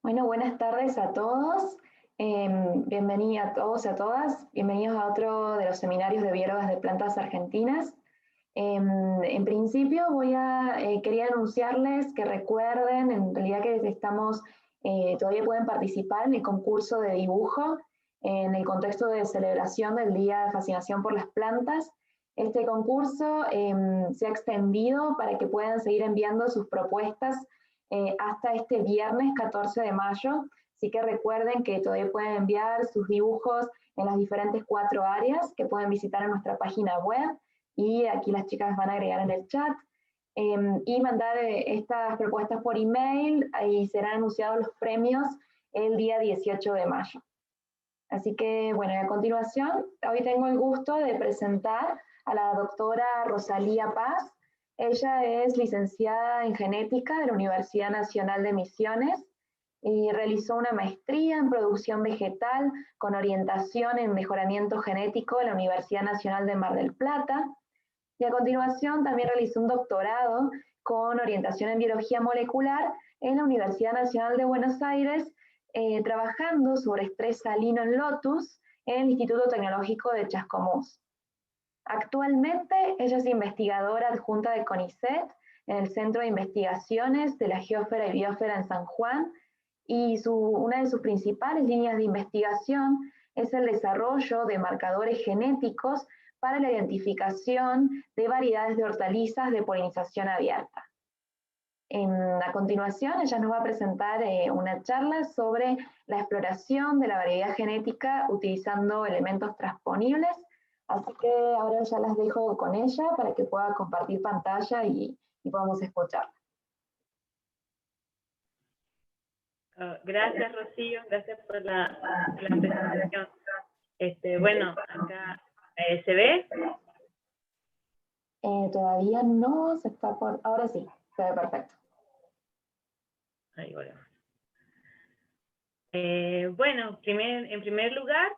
Bueno, buenas tardes a todos. Bienvenidos a todos y a todas. Bienvenidos a otro de los seminarios de biólogas de plantas argentinas. En principio quería anunciarles que recuerden, en realidad que todavía pueden participar en el concurso de dibujo en el contexto de celebración del Día de Fascinación por las Plantas. Este concurso se ha extendido para que puedan seguir enviando sus propuestas hasta este viernes 14 de mayo. Así que recuerden que todavía pueden enviar sus dibujos en las diferentes 4 áreas que pueden visitar en nuestra página web, y aquí las chicas van a agregar en el chat, y mandar estas propuestas por email, y serán anunciados los premios el día 18 de mayo. Así que, bueno, a continuación, hoy tengo el gusto de presentar a la doctora Rosalía Paz. Ella es licenciada en genética de la Universidad Nacional de Misiones y realizó una maestría en producción vegetal con orientación en mejoramiento genético en la Universidad Nacional de Mar del Plata. Y a continuación también realizó un doctorado con orientación en biología molecular en la Universidad Nacional de Buenos Aires, trabajando sobre estrés salino en lotus en el Instituto Tecnológico de Chascomús. Actualmente ella es investigadora adjunta de CONICET en el Centro de Investigaciones de la Geósfera y Biosfera en San Juan, y una de sus principales líneas de investigación es el desarrollo de marcadores genéticos para la identificación de variedades de hortalizas de polinización abierta. A continuación, ella nos va a presentar una charla sobre la exploración de la variedad genética utilizando elementos transponibles. Así que ahora ya las dejo con ella para que pueda compartir pantalla y podamos escuchar. Gracias, Rocío, gracias por la presentación. Bueno, acá ¿se ve? Todavía no, se está por... Ahora sí, se ve perfecto. Ahí volvemos. Bueno, en primer lugar,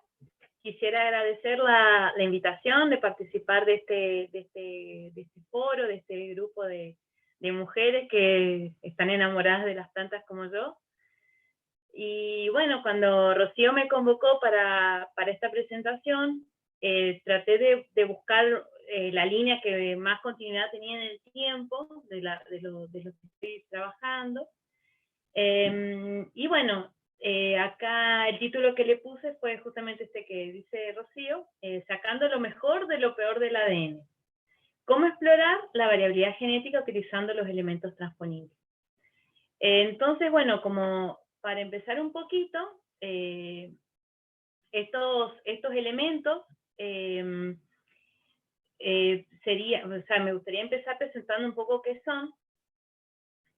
quisiera agradecer la invitación de participar de este foro, de este grupo de mujeres que están enamoradas de las plantas como yo. Y bueno, cuando Rocío me convocó para esta presentación, traté de buscar la línea que más continuidad tenía en el tiempo de lo que estoy trabajando. Y bueno, acá el título que le puse fue justamente este que dice Rocío, sacando lo mejor de lo peor del ADN. ¿Cómo explorar la variabilidad genética utilizando los elementos transponibles? Entonces, bueno, como para empezar un poquito, estos elementos me gustaría empezar presentando un poco qué son.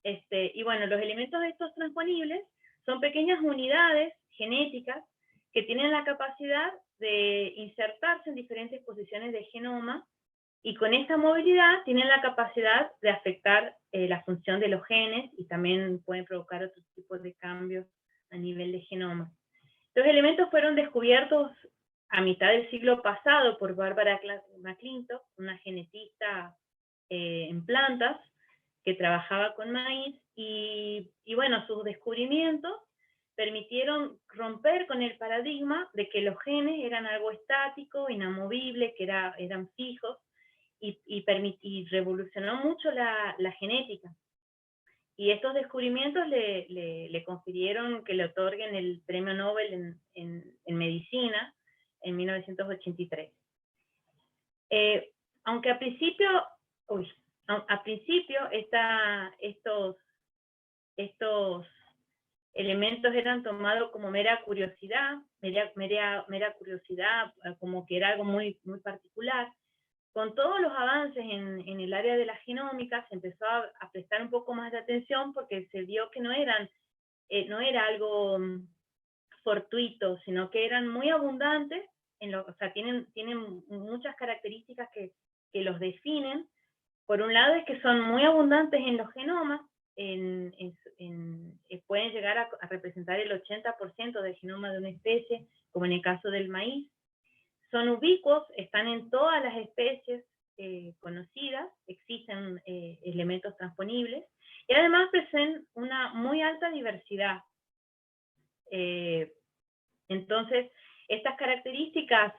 Y bueno, los elementos estos transponibles son pequeñas unidades genéticas que tienen la capacidad de insertarse en diferentes posiciones del genoma, y con esta movilidad tienen la capacidad de afectar la función de los genes, y también pueden provocar otros tipos de cambios a nivel de genoma. Los elementos fueron descubiertos a mitad del siglo pasado por Barbara McClintock, una genetista en plantas que trabajaba con maíz, y bueno, sus descubrimientos permitieron romper con el paradigma de que los genes eran algo estático, inamovible, que eran fijos, y revolucionó mucho la genética. Y estos descubrimientos le confirieron que le otorguen el premio Nobel en medicina en 1983. Aunque a principio estos elementos eran tomados como mera curiosidad, como que era algo muy, muy particular, con todos los avances en el área de la genómica se empezó a prestar un poco más de atención, porque se vio que no era algo fortuito, sino que eran muy abundantes, o sea, tienen muchas características que los definen. Por un lado es que son muy abundantes en los genomas, pueden llegar a representar el 80% del genoma de una especie, como en el caso del maíz. Son ubicuos, están en todas las especies conocidas, existen elementos transponibles, y además presentan una muy alta diversidad. Entonces, estas características,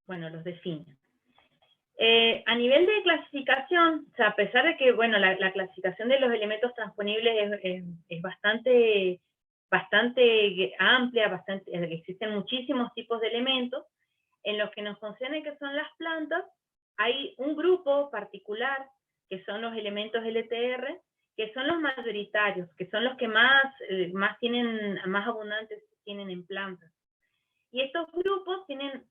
bueno, los definen. A nivel de clasificación, o sea, a pesar de que, bueno, la clasificación de los elementos transponibles es bastante amplia, existen muchísimos tipos de elementos. En los que nos concierne, que son las plantas, hay un grupo particular, que son los elementos LTR, que son los mayoritarios, que son los que más abundantes tienen en plantas. Y estos grupos tienen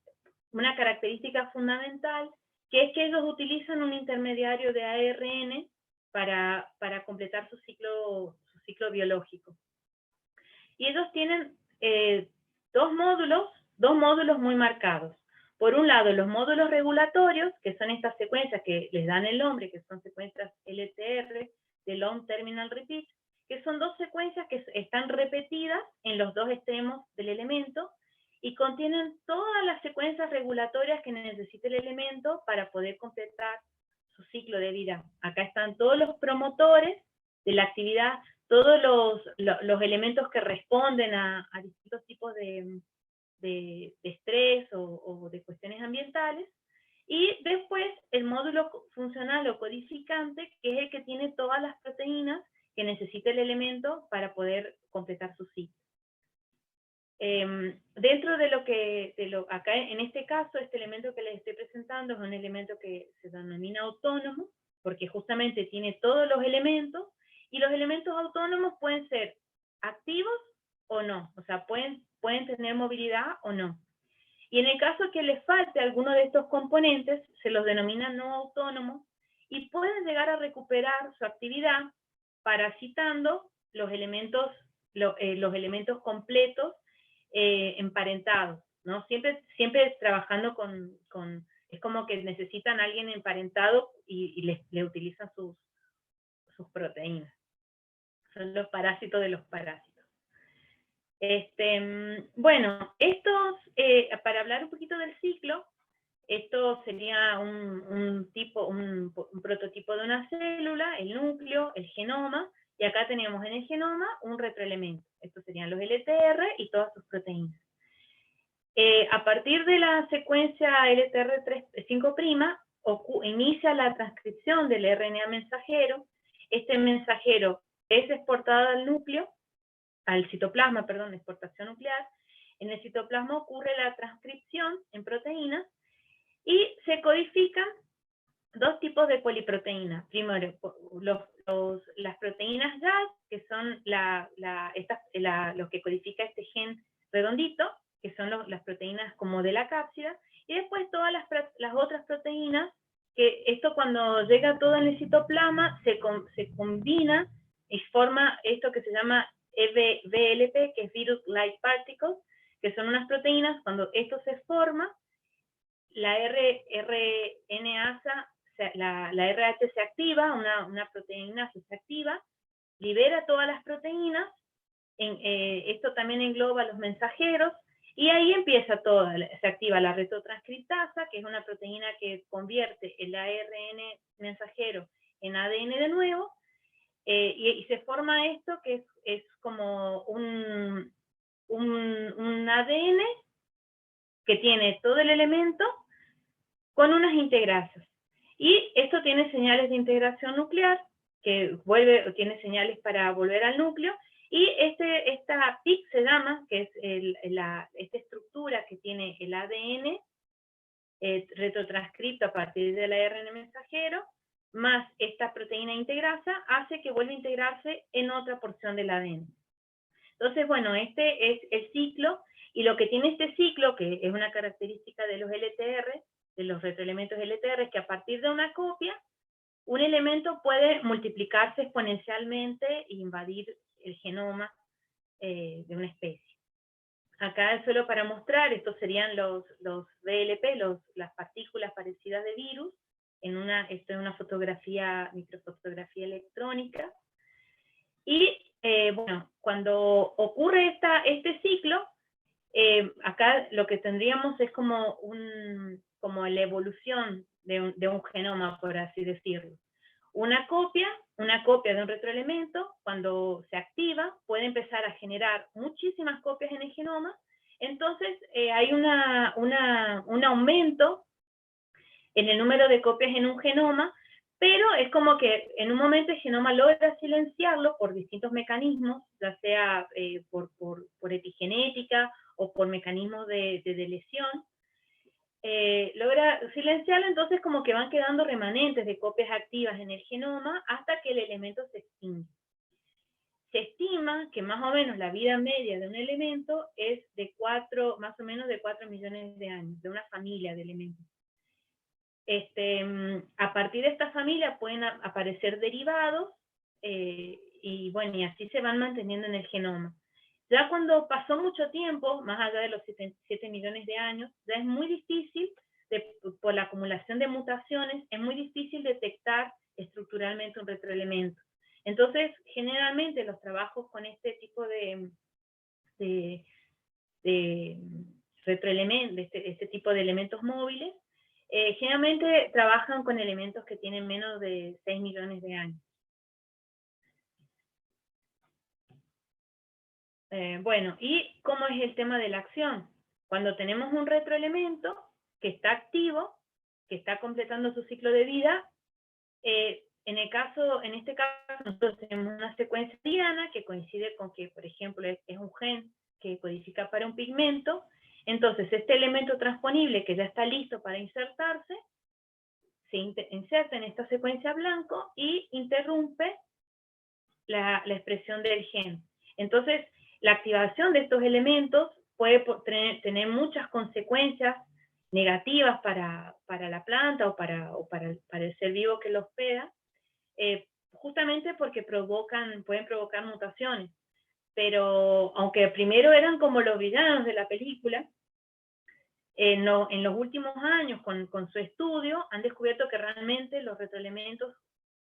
una característica fundamental, que es que ellos utilizan un intermediario de ARN para completar su ciclo biológico. Y ellos tienen dos módulos muy marcados. Por un lado, los módulos regulatorios, que son estas secuencias que les dan el nombre, que son secuencias LTR, de Long Terminal Repeat, que son dos secuencias que están repetidas en los dos extremos del elemento, y contienen todas las secuencias regulatorias que necesita el elemento para poder completar su ciclo de vida. Acá están todos los promotores de la actividad, todos los elementos que responden a distintos tipos de estrés o de cuestiones ambientales, y después el módulo funcional o codificante, que es el que tiene todas las proteínas que necesita el elemento para poder completar su ciclo. Dentro de acá en este caso, este elemento que les estoy presentando es un elemento que se denomina autónomo, porque justamente tiene todos los elementos, y los elementos autónomos pueden ser activos o no, o sea, pueden tener movilidad o no. Y en el caso que les falte alguno de estos componentes, se los denomina no autónomos, y pueden llegar a recuperar su actividad parasitando los elementos completos emparentados, ¿no? Siempre trabajando es como que necesitan a alguien emparentado y le utilizan sus proteínas. Son los parásitos de los parásitos. Bueno, para hablar un poquito del ciclo, esto sería un prototipo de una célula, el núcleo, el genoma, y acá tenemos en el genoma un retroelemento. Estos serían los LTR y todas sus proteínas. A partir de la secuencia LTR5', inicia la transcripción del RNA mensajero. Este mensajero es exportado al núcleo, al citoplasma, perdón, exportación nuclear. En el citoplasma ocurre la transcripción en proteínas y se codifican dos tipos de poliproteínas. Primero, las proteínas JAS, que son los que codifica este gen redondito, que son las proteínas como de la cápsida, y después todas las otras proteínas, que esto cuando llega todo en el citoplasma se combina y forma esto que se llama VLP, que es Virus-like Particles, que son unas proteínas. Cuando esto se forma, la RNasa, la RH se activa, una proteína se activa, libera todas las proteínas, esto también engloba los mensajeros, y ahí empieza todo. Se activa la retrotranscriptasa, que es una proteína que convierte el ARN mensajero en ADN de nuevo, y se forma esto que es como un ADN que tiene todo el elemento con unas integrasas. Y esto tiene señales de integración nuclear, que tiene señales para volver al núcleo, y esta PIC se llama, que es esta estructura que tiene el ADN retrotranscripto a partir del ARN mensajero, más esta proteína integrasa, hace que vuelva a integrarse en otra porción del ADN. Entonces, bueno, este es el ciclo, y lo que tiene este ciclo, que es una característica de los LTR, de los retroelementos LTR, es que a partir de una copia, un elemento puede multiplicarse exponencialmente e invadir el genoma de una especie. Acá solo para mostrar, estos serían los VLP, las partículas parecidas de virus, esto es una microfotografía electrónica. Y bueno, cuando ocurre este ciclo, acá lo que tendríamos es como la evolución de un genoma, por así decirlo. Una copia de un retroelemento, cuando se activa, puede empezar a generar muchísimas copias en el genoma. Entonces, hay un aumento en el número de copias en un genoma, pero es como que en un momento el genoma logra silenciarlo por distintos mecanismos, ya sea por epigenética o por mecanismos de lesión. Logra silenciarlo, entonces como que van quedando remanentes de copias activas en el genoma hasta que el elemento se extingue. Se estima que más o menos la vida media de un elemento es de más o menos de 4 millones de años, de una familia de elementos. A partir de esta familia pueden aparecer derivados, y bueno, y así se van manteniendo en el genoma. Ya cuando pasó mucho tiempo, más allá de los 7 millones de años, ya es muy difícil, por la acumulación de mutaciones, es muy difícil detectar estructuralmente un retroelemento. Entonces, generalmente los trabajos con este tipo de retroelementos, este tipo de elementos móviles, generalmente trabajan con elementos que tienen menos de 6 millones de años. Bueno, ¿y cómo es el tema de la acción? Cuando tenemos un retroelemento que está activo, que está completando su ciclo de vida, en este caso, nosotros tenemos una secuencia diana que coincide con que, por ejemplo, es un gen que codifica para un pigmento. Entonces, este elemento transponible que ya está listo para insertarse, se inserta en esta secuencia blanco y interrumpe la expresión del gen. Entonces, la activación de estos elementos puede tener muchas consecuencias negativas para la planta o para el ser vivo que lo hospeda, justamente porque pueden provocar mutaciones. Pero aunque primero eran como los villanos de la película, en los últimos años, con su estudio, han descubierto que realmente los retroelementos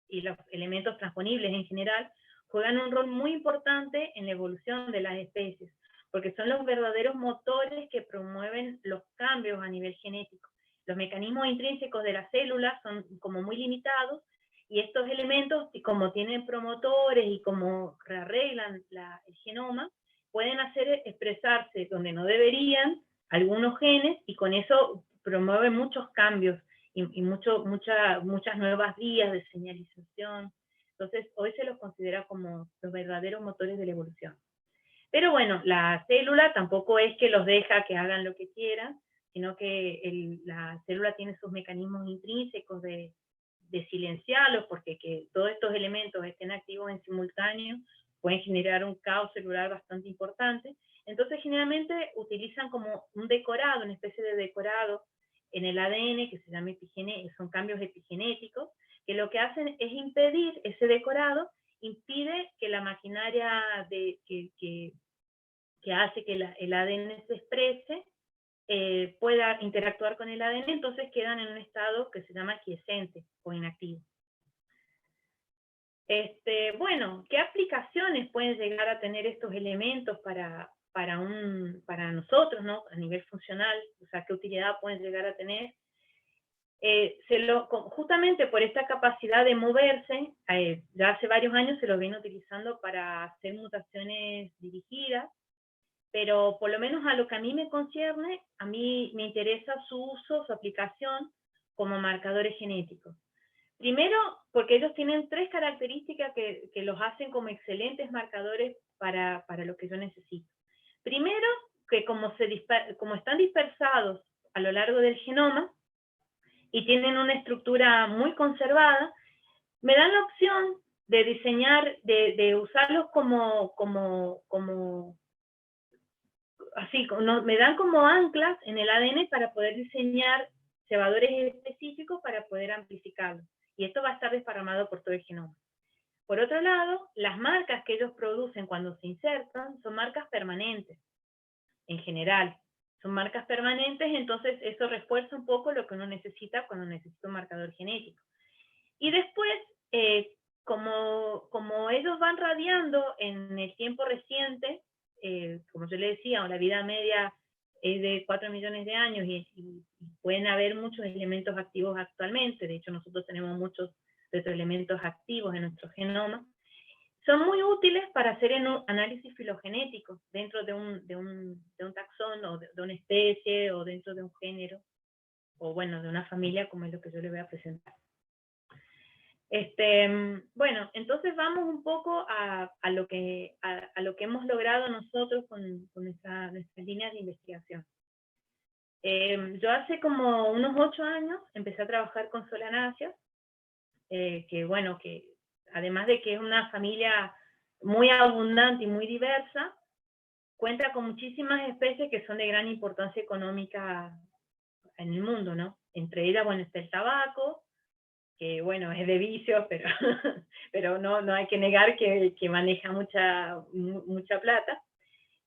y los elementos transponibles en general juegan un rol muy importante en la evolución de las especies, porque son los verdaderos motores que promueven los cambios a nivel genético. Los mecanismos intrínsecos de las células son como muy limitados, y estos elementos, como tienen promotores y como rearreglan el genoma, pueden hacer expresarse donde no deberían algunos genes, y con eso promueven muchos cambios y muchas nuevas vías de señalización. Entonces, hoy se los considera como los verdaderos motores de la evolución. Pero bueno, la célula tampoco es que los deja que hagan lo que quieran, sino que la célula tiene sus mecanismos intrínsecos de silenciarlos, porque que todos estos elementos estén activos en simultáneo pueden generar un caos celular bastante importante. Entonces, generalmente utilizan como un decorado, una especie de decorado en el ADN que se llama son cambios epigenéticos, que lo que hacen es impedir ese decorado, impide que la maquinaria que hace que el ADN se exprese pueda interactuar con el ADN, entonces quedan en un estado que se llama quiescente o inactivo. Bueno, ¿qué aplicaciones pueden llegar a tener estos elementos para nosotros, ¿no? A nivel funcional, o sea, ¿qué utilidad pueden llegar a tener? Justamente por esta capacidad de moverse, ya hace varios años se lo viene utilizando para hacer mutaciones dirigidas, pero por lo menos a lo que a mí me concierne, a mí me interesa su uso, su aplicación como marcadores genéticos. Primero, porque ellos tienen 3 características que los hacen como excelentes marcadores para lo que yo necesito. Primero, que como están dispersados a lo largo del genoma y tienen una estructura muy conservada, me dan la opción de diseñar, de usarlos me dan como anclas en el ADN para poder diseñar cebadores específicos para poder amplificarlos. Y esto va a estar desparramado por todo el genoma. Por otro lado, las marcas que ellos producen cuando se insertan son marcas permanentes, en general. Son marcas permanentes, entonces eso refuerza un poco lo que uno necesita cuando necesita un marcador genético. Y después, como ellos van radiando en el tiempo reciente, como yo le decía, la vida media es de 4 millones de años y pueden haber muchos elementos activos actualmente. De hecho, nosotros tenemos muchos retroelementos activos en nuestro genoma, son muy útiles para hacer análisis filogenético dentro de un taxón, o de una especie, o dentro de un género, o bueno, de una familia, como es lo que yo les voy a presentar. Bueno, entonces vamos un poco a lo que hemos logrado nosotros con nuestras líneas de investigación. Yo hace como unos 8 años empecé a trabajar con solanáceas, que bueno, que además de que es una familia muy abundante y muy diversa, cuenta con muchísimas especies que son de gran importancia económica en el mundo, ¿no? Entre ellas, bueno, está el tabaco, que bueno, es de vicios, pero, pero no hay que negar que maneja mucha plata.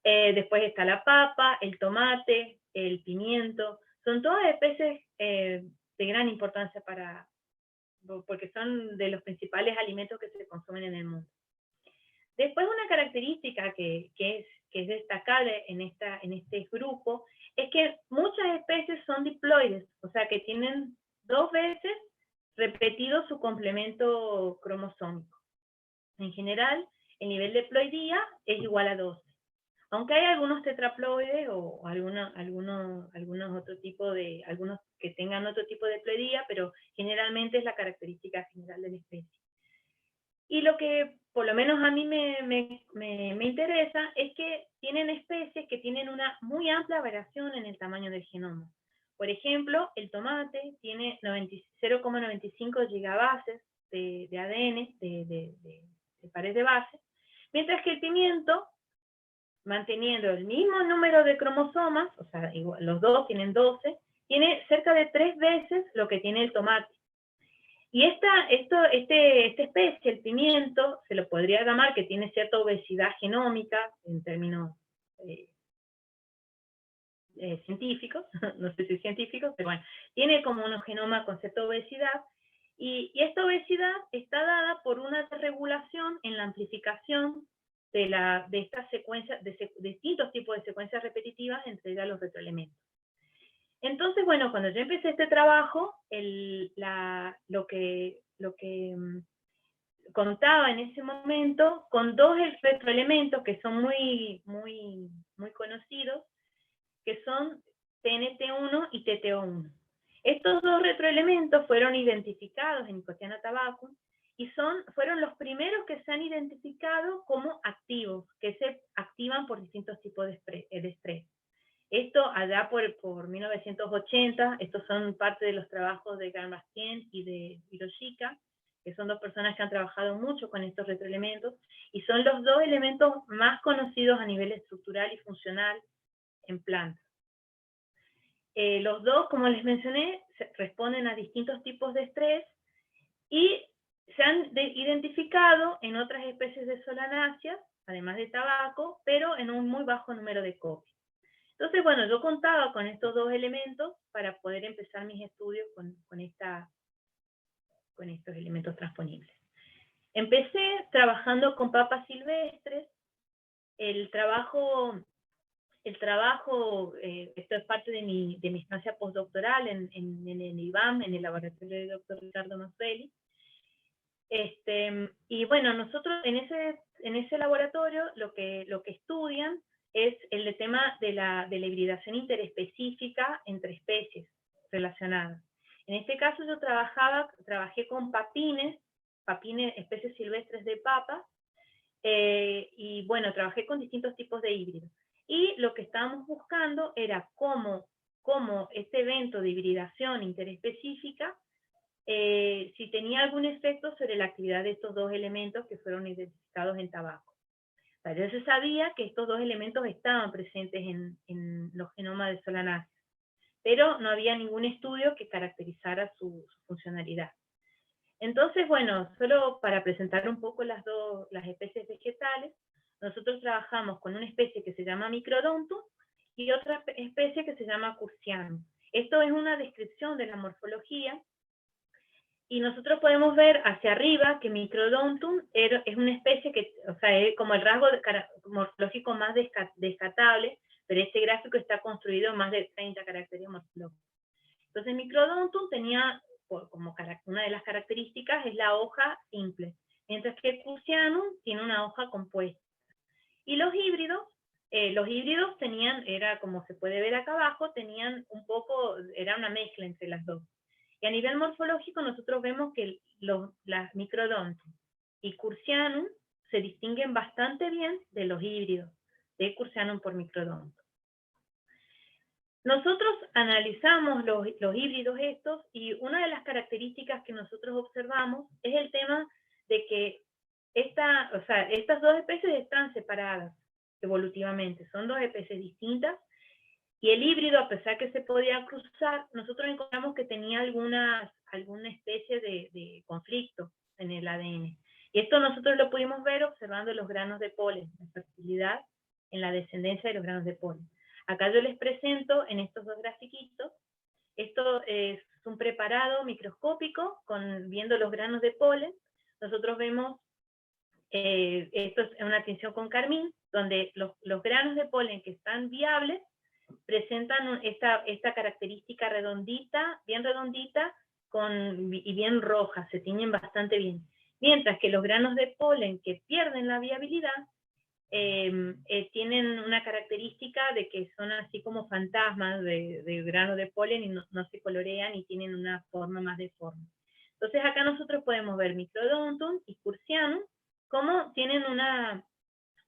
Después está la papa, el tomate, el pimiento, son todas especies de gran importancia porque son de los principales alimentos que se consumen en el mundo. Después una característica que es destacable en este grupo es que muchas especies son diploides, o sea que tienen 2 veces repetido su complemento cromosómico. En general, el nivel de ploidía es igual a 12. Aunque hay algunos tetraploides o algunos que tengan otro tipo de ploidía, pero generalmente es la característica general de la especie. Y lo que por lo menos a mí me interesa es que tienen especies que tienen una muy amplia variación en el tamaño del genoma. Por ejemplo, el tomate tiene 0,95 gigabases de ADN, de pared de base, mientras que el pimiento, manteniendo el mismo número de cromosomas, o sea, los dos tienen 12, tiene cerca de 3 veces lo que tiene el tomate. Y esta especie, el pimiento, se lo podría llamar que tiene cierta obesidad genómica, en términos científicos, no sé si científicos, pero bueno, tiene como un genoma con cierta obesidad, y esta obesidad está dada por una desregulación en la amplificación de estas secuencias, de distintos tipos de secuencias repetitivas, entre ellas los retroelementos. Entonces, bueno, cuando yo empecé este trabajo, lo que contaba en ese momento con 2 retroelementos que son muy conocidos, que son TNT1 y TTO1. Estos 2 retroelementos fueron identificados en Nicotiana tabacum y fueron los primeros que se han identificado como activos, que se activan por distintos tipos de estrés. Esto allá por 1980, estos son parte de los trabajos de Garmbastien y de Hiroshika, que son 2 personas que han trabajado mucho con estos retroelementos, y son los 2 elementos más conocidos a nivel estructural y funcional en plantas. Los 2, como les mencioné, responden a distintos tipos de estrés, y se han identificado en otras especies de solanáceas, además de tabaco, pero en un muy bajo número de copias. Entonces, bueno, yo contaba con estos 2 elementos para poder empezar mis estudios con estos elementos transponibles. Empecé trabajando con papas silvestres. El trabajo, esto es parte de mi estancia postdoctoral en el IBAM, en el laboratorio del Dr. Ricardo Masvelli. Y bueno, nosotros en ese laboratorio lo que estudian es el tema de la hibridación interespecífica entre especies relacionadas. En este caso yo trabajé con papines, especies silvestres de papas, y bueno, trabajé con distintos tipos de híbridos. Y lo que estábamos buscando era cómo este evento de hibridación interespecífica, si tenía algún efecto sobre la actividad de estos 2 elementos que fueron identificados en tabaco. O sea, ya se sabía que estos 2 elementos estaban presentes en los genomas de solanáceas, pero no había ningún estudio que caracterizara su funcionalidad. Entonces, bueno, solo para presentar un poco las especies vegetales, nosotros trabajamos con una especie que se llama Microdontum y otra especie que se llama Curcianum. Esto es una descripción de la morfología, y nosotros podemos ver hacia arriba que Microdontum es una especie que, o sea, es como el rasgo morfológico más descartable, pero este gráfico está construido en más de 30 caracteres morfológicos. Entonces Microdontum tenía como una de las características es la hoja simple, mientras que el Curcianum tiene una hoja compuesta. Y los híbridos tenían, era como se puede ver acá abajo, tenían un poco, era una mezcla entre las dos. Y a nivel morfológico nosotros vemos que las Microdontum y Curcianum se distinguen bastante bien de los híbridos, de Curcianum por Microdontum. Nosotros analizamos los híbridos estos y una de las características que nosotros observamos es el tema de que estas dos especies están separadas evolutivamente, son dos especies distintas, y el híbrido, a pesar que se podía cruzar, nosotros encontramos que tenía alguna especie de conflicto en el ADN. Y esto nosotros lo pudimos ver observando los granos de polen, la fertilidad en la descendencia de los granos de polen. Acá yo les presento en estos dos grafiquitos, esto es un preparado microscópico viendo los granos de polen. Nosotros vemos, esto es una tinción con carmín, donde los granos de polen que están viables presentan esta característica redondita, bien redondita, y bien roja, se tiñen bastante bien. Mientras que los granos de polen que pierden la viabilidad, tienen una característica de que son así como fantasmas de grano de polen y no se colorean y tienen una forma más deforme. Entonces acá nosotros podemos ver Microdontum y Curcianum como tienen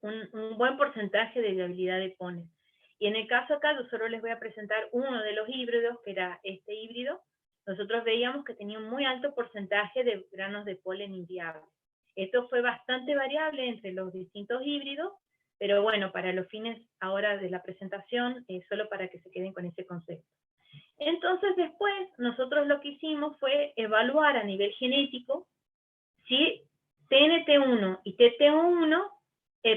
un buen porcentaje de viabilidad de polen. Y en el caso acá yo solo les voy a presentar uno de los híbridos, que era este híbrido. Nosotros veíamos que tenía un muy alto porcentaje de granos de polen inviables. Esto fue bastante variable entre los distintos híbridos, pero bueno, para los fines ahora de la presentación, solo para que se queden con ese concepto. Entonces después, nosotros lo que hicimos fue evaluar a nivel genético si TNT1 y TT1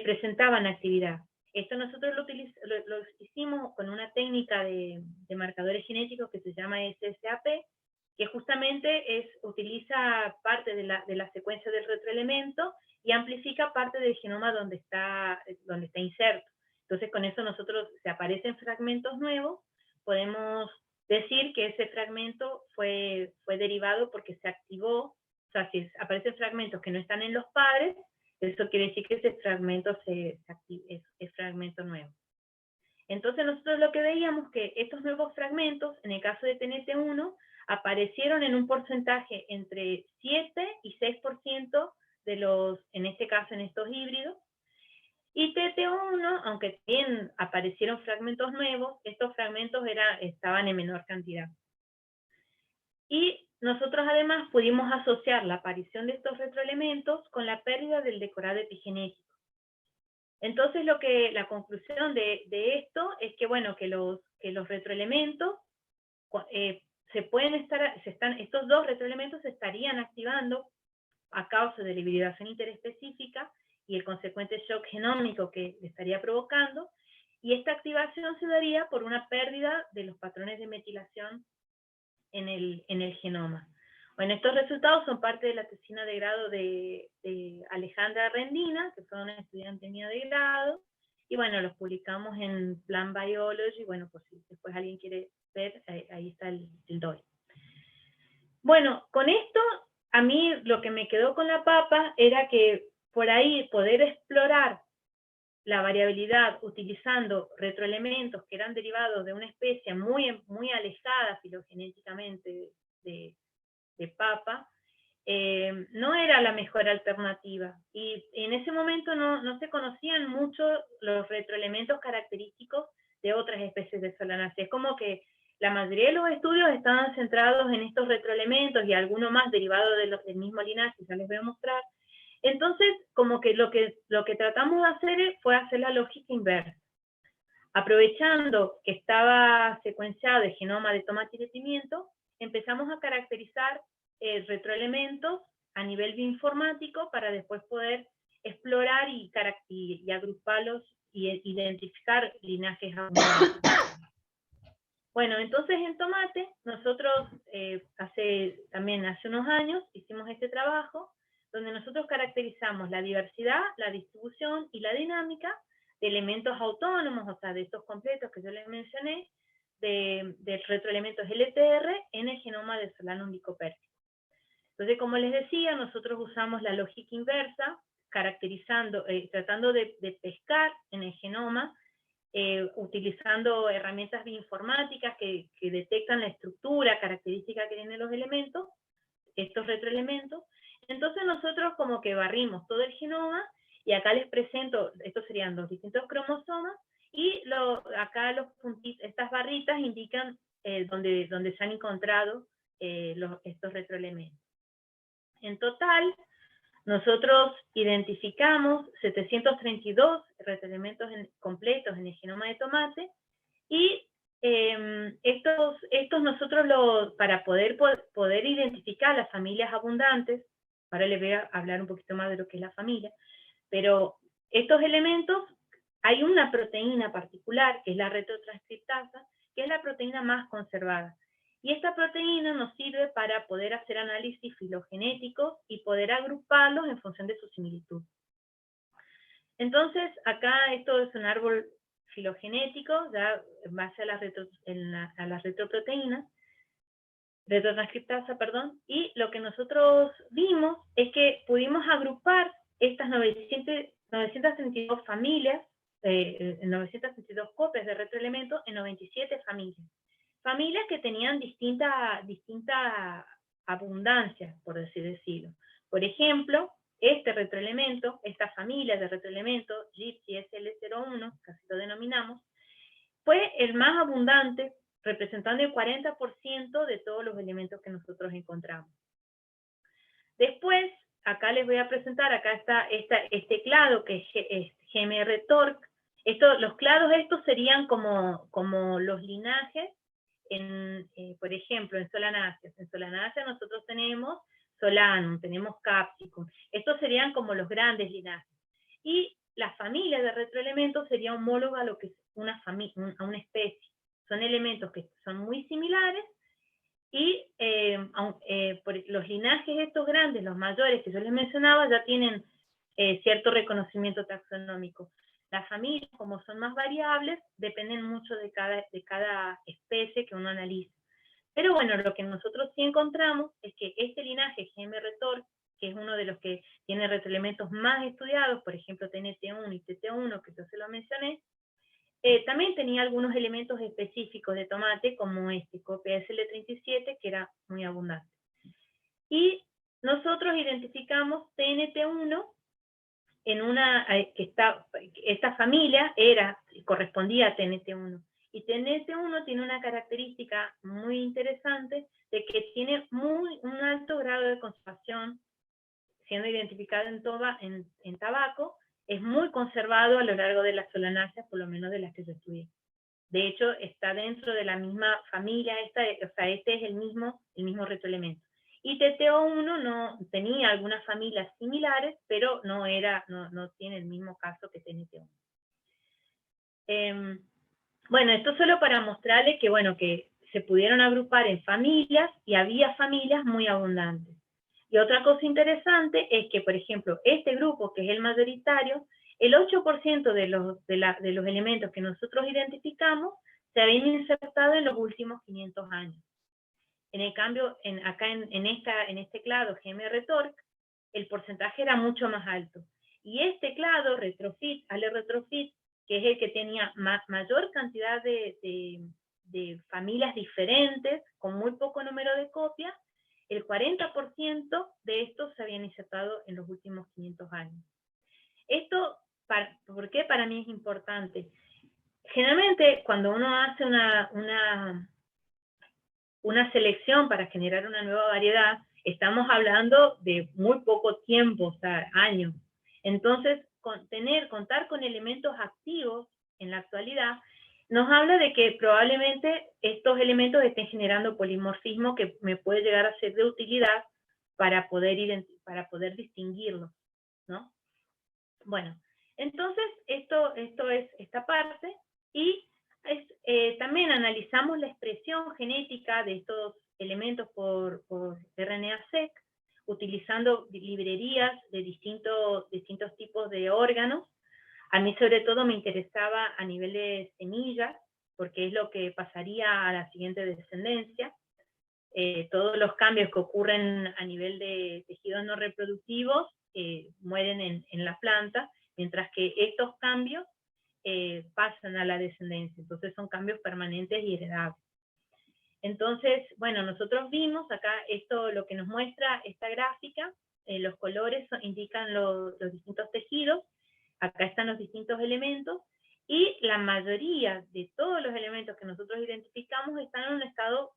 presentaban actividad. Esto nosotros lo hicimos con una técnica de marcadores genéticos que se llama SSAP, que justamente utiliza parte de la secuencia del retroelemento y amplifica parte del genoma donde está inserto. Entonces con eso nosotros, si aparecen fragmentos nuevos, podemos decir que ese fragmento fue derivado porque se activó. O sea, si aparecen fragmentos que no están en los padres, eso quiere decir que ese fragmento es fragmento nuevo. Entonces nosotros lo que veíamos que estos nuevos fragmentos, en el caso de TNT1, aparecieron en un porcentaje entre 7 y 6% de los, en este caso en estos híbridos, y TT1, aunque también aparecieron fragmentos nuevos, estos fragmentos estaban en menor cantidad. Y nosotros además pudimos asociar la aparición de estos retroelementos con la pérdida del decorado epigenético. Entonces la conclusión de esto es que, bueno, que los retroelementos estos dos retroelementos se estarían activando a causa de la hibridación interespecífica y el consecuente shock genómico que le estaría provocando, y esta activación se daría por una pérdida de los patrones de metilación en el genoma. Bueno, estos resultados son parte de la tesina de grado de Alejandra Rendina, que fue una estudiante mía de grado, y bueno, los publicamos en Plant Biology, bueno, pues si después alguien quiere ver, ahí está el DOI. Bueno, con esto, a mí lo que me quedó con la papa era que por ahí poder explorar la variabilidad utilizando retroelementos que eran derivados de una especie muy, muy alejada filogenéticamente de papa, no era la mejor alternativa. Y en ese momento no se conocían mucho los retroelementos característicos de otras especies de Solanaceae. Es como que la mayoría de los estudios estaban centrados en estos retroelementos y alguno más derivado del mismo linaje, ya les voy a mostrar. Entonces, como que lo que tratamos de hacer fue hacer la lógica inversa. Aprovechando que estaba secuenciado el genoma de tomate y de pimiento, empezamos a caracterizar retroelementos a nivel bioinformático para después poder explorar y agruparlos y identificar linajes abundantes. Bueno, entonces en tomate, nosotros hace unos años hicimos este trabajo donde nosotros caracterizamos la diversidad, la distribución y la dinámica de elementos autónomos, o sea, de estos completos que yo les mencioné, de retroelementos LTR en el genoma de Solanum lycoperdicus. Entonces, como les decía, nosotros usamos la lógica inversa, caracterizando, tratando de pescar en el genoma, utilizando herramientas bioinformáticas que detectan la estructura, característica que tienen los elementos, estos retroelementos. Entonces nosotros como que barrimos todo el genoma, y acá les presento, estos serían los distintos cromosomas, y acá estas barritas indican donde se han encontrado estos retroelementos. En total, nosotros identificamos 732 retroelementos completos en el genoma de tomate, y estos nosotros, para poder identificar las familias abundantes, ahora les voy a hablar un poquito más de lo que es la familia, pero estos elementos, hay una proteína particular, que es la retrotranscriptasa, que es la proteína más conservada. Y esta proteína nos sirve para poder hacer análisis filogenéticos y poder agruparlos en función de su similitud. Entonces, acá esto es un árbol filogenético, ya en base a las retroproteínas, retrotranscriptasa, perdón, y lo que nosotros vimos es que pudimos agrupar estas 932 familias, 932 copias de retroelementos en 97 familias. Familias que tenían distinta abundancia, por así decirlo. Por ejemplo, este retroelemento, esta familia de retroelementos, Gypsy SL01, que así lo denominamos, fue el más abundante, representando el 40% de todos los elementos que nosotros encontramos. Después, acá les voy a presentar, acá está este clado que es GMR-TORC. Los clados estos serían como los linajes, por ejemplo, en Solanaceae. En Solanaceae nosotros tenemos Solanum, tenemos Capsicum. Estos serían como los grandes linajes. Y la familia de retroelementos sería homóloga a lo que es a una especie. Son elementos que son muy similares, y los linajes estos grandes, los mayores que yo les mencionaba, ya tienen cierto reconocimiento taxonómico. Las familias, como son más variables, dependen mucho de cada especie que uno analiza. Pero bueno, lo que nosotros sí encontramos es que este linaje GMR-TORC, que es uno de los que tiene retroelementos más estudiados, por ejemplo TNT1 y TT1, que yo se lo mencioné, también tenía algunos elementos específicos de tomate, como copia SL37, que era muy abundante. Y nosotros identificamos TNT1 esta familia correspondía a TNT1. Y TNT1 tiene una característica muy interesante, de que tiene un alto grado de conservación, siendo identificado en tabaco. Es muy conservado a lo largo de las solanáceas, por lo menos de las que yo estudié. De hecho, está dentro de la misma familia, este es el mismo retroelemento. Y TTO1 no tenía algunas familias similares, pero no tiene el mismo caso que TNT1. Bueno, esto solo para mostrarles que se pudieron agrupar en familias, y había familias muy abundantes. Y otra cosa interesante es que, por ejemplo, este grupo, que es el mayoritario, el 8% de los elementos que nosotros identificamos se habían insertado en los últimos 500 años. En el cambio, acá en este clado GMR-TORC, el porcentaje era mucho más alto. Y este clado, Ale-Retrofit, que es el que tenía mayor cantidad de familias diferentes, con muy poco número de copias, el 40% de estos se habían insertado en los últimos 500 años. Esto, ¿por qué para mí es importante? Generalmente, cuando uno hace una selección para generar una nueva variedad, estamos hablando de muy poco tiempo, o sea, años. Entonces, contar con elementos activos en la actualidad nos habla de que probablemente estos elementos estén generando polimorfismo que me puede llegar a ser de utilidad para poder distinguirlos, ¿no? Bueno, entonces esto es esta parte, y también analizamos la expresión genética de estos elementos por RNA-seq, utilizando librerías de distintos tipos de órganos. A mí sobre todo me interesaba a nivel de semillas, porque es lo que pasaría a la siguiente descendencia. Todos los cambios que ocurren a nivel de tejidos no reproductivos mueren en la planta, mientras que estos cambios pasan a la descendencia, entonces son cambios permanentes y heredables. Entonces, bueno, nosotros vimos acá esto, lo que nos muestra esta gráfica, los colores indican los distintos tejidos, acá están los distintos elementos, y la mayoría de todos los elementos que nosotros identificamos están en un estado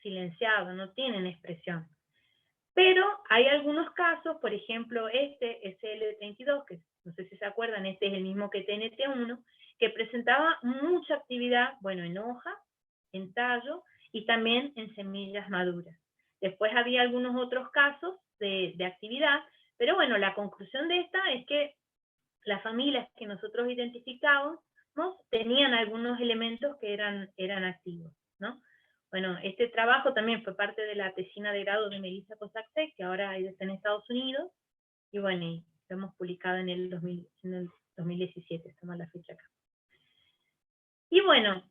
silenciado, no tienen expresión. Pero hay algunos casos, por ejemplo este SL32, que no sé si se acuerdan, este es el mismo que TNT1, que presentaba mucha actividad, bueno, en hoja, en tallo, y también en semillas maduras. Después había algunos otros casos de actividad, pero bueno, la conclusión de esta es que las familias que nosotros identificábamos tenían algunos elementos que eran activos, ¿no? Bueno, este trabajo también fue parte de la tesina de grado de Melissa Kosaksek, que ahora está en Estados Unidos, y bueno, y lo hemos publicado en el 2017, estamos la fecha acá. Y bueno,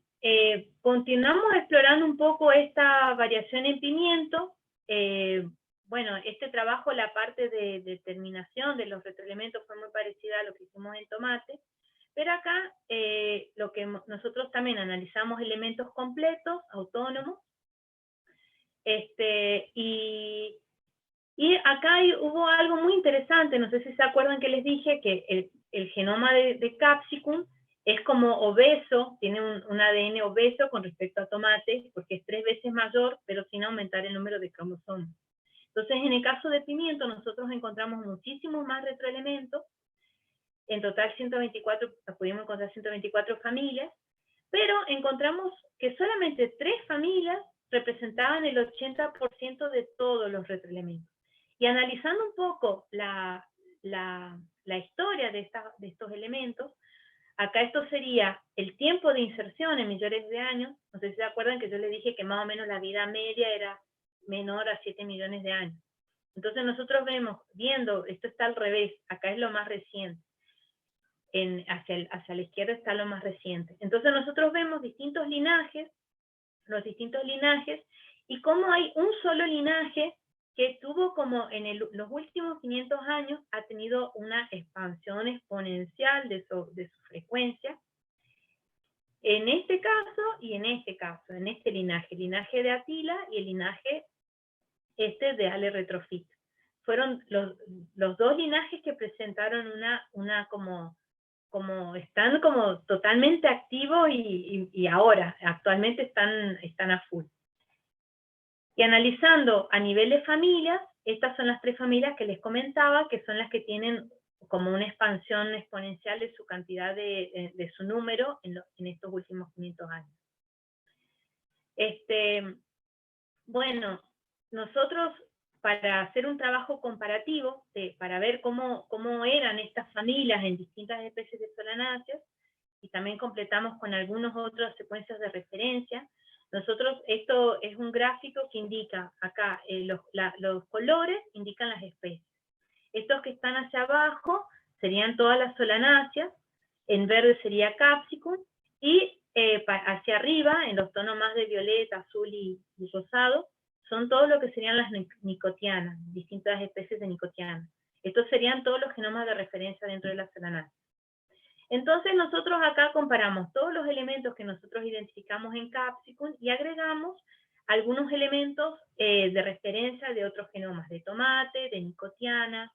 continuamos explorando un poco esta variación en pimiento. Bueno, este trabajo, la parte de determinación de los retroelementos fue muy parecida a lo que hicimos en tomate, pero acá lo que nosotros también analizamos elementos completos, autónomos, y acá hubo algo muy interesante, no sé si se acuerdan que les dije que el genoma de Capsicum es como obeso, tiene un ADN obeso con respecto a tomate, porque es 3 veces mayor, pero sin aumentar el número de cromosomas. Entonces, en el caso de pimiento, nosotros encontramos muchísimos más retroelementos, en total 124, pudimos encontrar 124 familias, pero encontramos que solamente 3 familias representaban el 80% de todos los retroelementos. Y analizando un poco la historia de estos elementos, acá esto sería el tiempo de inserción en millones de años. No sé si se acuerdan que yo les dije que más o menos la vida media era menor a 7 millones de años. Entonces nosotros viendo, esto está al revés, acá es lo más reciente. Hacia la izquierda está lo más reciente. Entonces nosotros vemos distintos linajes, los distintos linajes, y cómo hay un solo linaje que tuvo como en los últimos 500 años ha tenido una expansión exponencial de su frecuencia. En este caso y en este caso, en este linaje de Attila y el linaje de Ale Retrofit. Fueron los dos linajes que presentaron están como totalmente activos y ahora, actualmente están a full. Y analizando a nivel de familias, estas son las 3 familias que les comentaba, que son las que tienen como una expansión exponencial de su cantidad de su número en estos últimos 500 años. Bueno, nosotros para hacer un trabajo comparativo, para ver cómo eran estas familias en distintas especies de solanáceas, y también completamos con algunos otros secuencias de referencia. Nosotros, esto es un gráfico que indica acá, los colores indican las especies. Estos que están hacia abajo serían todas las solanáceas, en verde sería Capsicum, y hacia arriba, en los tonos más de violeta, azul y rosado, son todo lo que serían las nicotianas, distintas especies de nicotianas. Estos serían todos los genomas de referencia dentro de la solanácea. Entonces nosotros acá comparamos todos los elementos que nosotros identificamos en Capsicum y agregamos algunos elementos de referencia de otros genomas, de tomate, de nicotiana.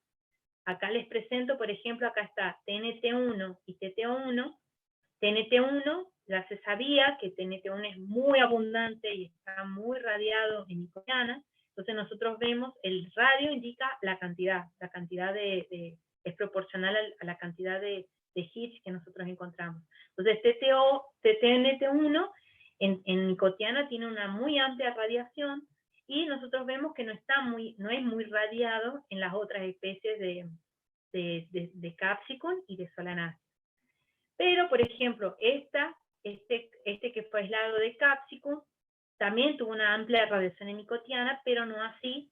Acá les presento, por ejemplo, acá está TNT1 y TT1. TNT1, ya se sabía que TNT1 es muy abundante y está muy radiado en nicotiana. Entonces nosotros vemos, el radio indica la cantidad es proporcional a la cantidad de hits que nosotros encontramos. Entonces TNT1 en nicotiana tiene una muy amplia radiación, y nosotros vemos que no es muy radiado en las otras especies de Capsicum y de Solanaceae. Pero, por ejemplo, este que fue aislado de Capsicum también tuvo una amplia radiación en nicotiana, pero no así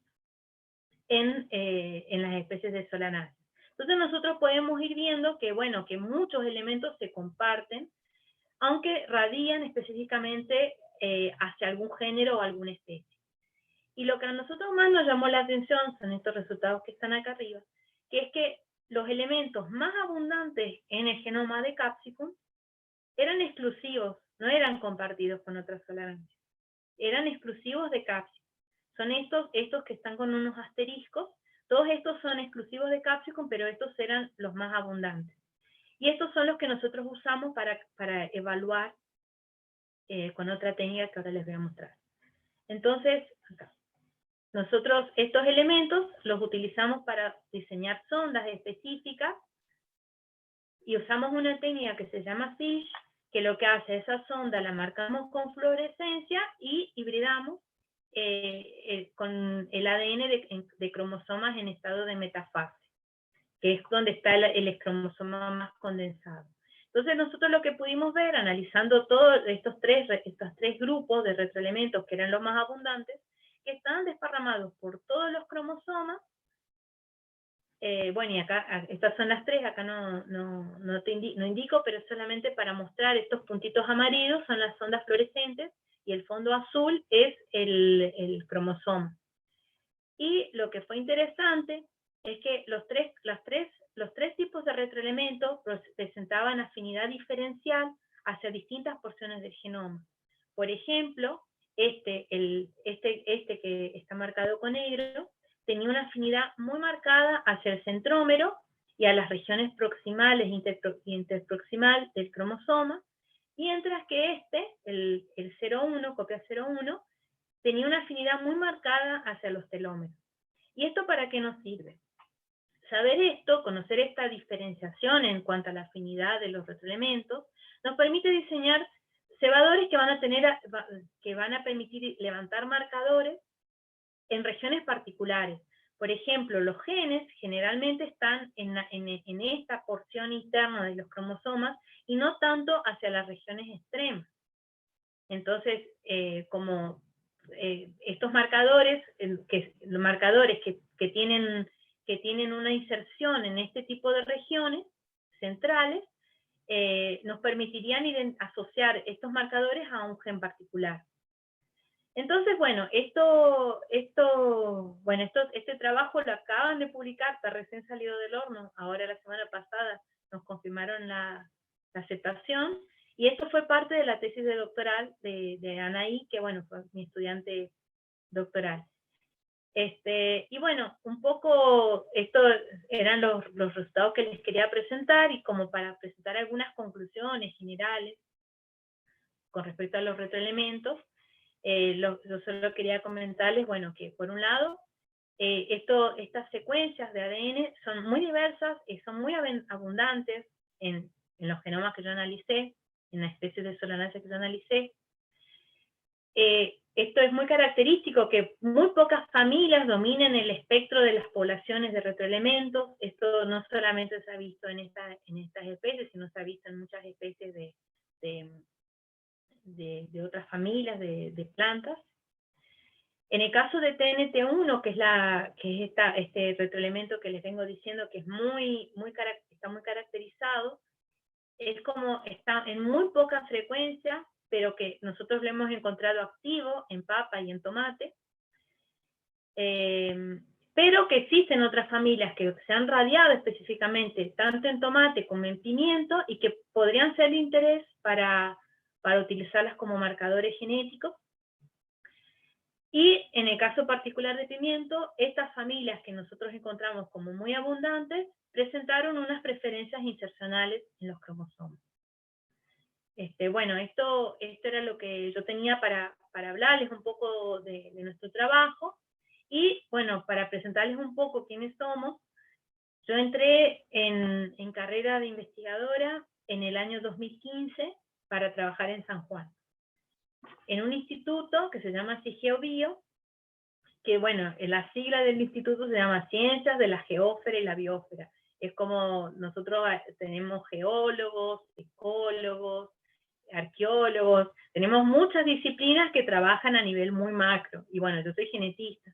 en las especies de Solanaceae. Entonces nosotros podemos ir viendo que, bueno, que muchos elementos se comparten. aunque radian específicamente hacia algún género o alguna especie. Y lo que a nosotros más nos llamó la atención son estos resultados que están acá arriba, que es que los elementos más abundantes en el genoma de Capsicum eran exclusivos, no eran compartidos con otras solarancias, eran exclusivos de Capsicum. Son estos que están con unos asteriscos, todos estos son exclusivos de Capsicum, pero estos eran los más abundantes. Y estos son los que nosotros usamos para evaluar con otra técnica que ahora les voy a mostrar. Entonces, acá. Nosotros estos elementos los utilizamos para diseñar sondas específicas y usamos una técnica que se llama FISH, que lo que hace, esa sonda la marcamos con fluorescencia y hibridamos con el ADN de cromosomas en estado de metafase, que es donde está el cromosoma más condensado. Entonces nosotros lo que pudimos ver, analizando todos estos tres grupos de retroelementos que eran los más abundantes, que estaban desparramados por todos los cromosomas. Bueno, y acá, estas son las tres, acá no indico, pero solamente para mostrar estos puntitos amarillos son las ondas fluorescentes, y el fondo azul es el cromosoma. Y lo que fue interesante es que los tres tipos de retroelementos presentaban afinidad diferencial hacia distintas porciones del genoma. Por ejemplo, este que está marcado con negro, tenía una afinidad muy marcada hacia el centrómero y a las regiones proximales y interproximal del cromosoma, mientras que el 0,1, copia 0,1, tenía una afinidad muy marcada hacia los telómeros. ¿Y esto para qué nos sirve? Saber esto, conocer esta diferenciación en cuanto a la afinidad de los retroelementos, nos permite diseñar cebadores que van a permitir levantar marcadores en regiones particulares. Por ejemplo, los genes generalmente están en esta porción interna de los cromosomas y no tanto hacia las regiones extremas. Entonces, estos marcadores, que tienen una inserción en este tipo de regiones centrales, nos permitirían asociar estos marcadores a un gen particular. Entonces, bueno, este trabajo lo acaban de publicar, está recién salido del horno, ahora la semana pasada nos confirmaron la aceptación, y esto fue parte de la tesis de doctoral de Anaí, que bueno, fue mi estudiante doctoral. Y bueno, un poco estos eran los resultados que les quería presentar, y como para presentar algunas conclusiones generales con respecto a los retroelementos, yo solo quería comentarles, bueno, que por un lado, estas secuencias de ADN son muy diversas y son muy abundantes en los genomas que yo analicé, en las especies de solanaceae que yo analicé. Esto es muy característico, que muy pocas familias dominen el espectro de las poblaciones de retroelementos. Esto no solamente se ha visto en estas especies, sino se ha visto en muchas especies de otras familias de plantas. En el caso de TNT1, que es este retroelemento que les vengo diciendo que es está muy caracterizado, es como está en muy poca frecuencia, pero que nosotros lo hemos encontrado activo en papa y en tomate, pero que existen otras familias que se han radiado específicamente tanto en tomate como en pimiento, y que podrían ser de interés para utilizarlas como marcadores genéticos. Y en el caso particular de pimiento, estas familias que nosotros encontramos como muy abundantes, presentaron unas preferencias insercionales en los cromosomas. Bueno, esto era lo que yo tenía para hablarles un poco de nuestro trabajo, y bueno, para presentarles un poco quiénes somos. Yo entré en carrera de investigadora en el año 2015 para trabajar en San Juan, en un instituto que se llama CIGEOBio, que bueno, la sigla del instituto se llama Ciencias de la Geósfera y la Biosfera. Es como nosotros tenemos geólogos, ecólogos, arqueólogos, tenemos muchas disciplinas que trabajan a nivel muy macro, y bueno, yo soy genetista.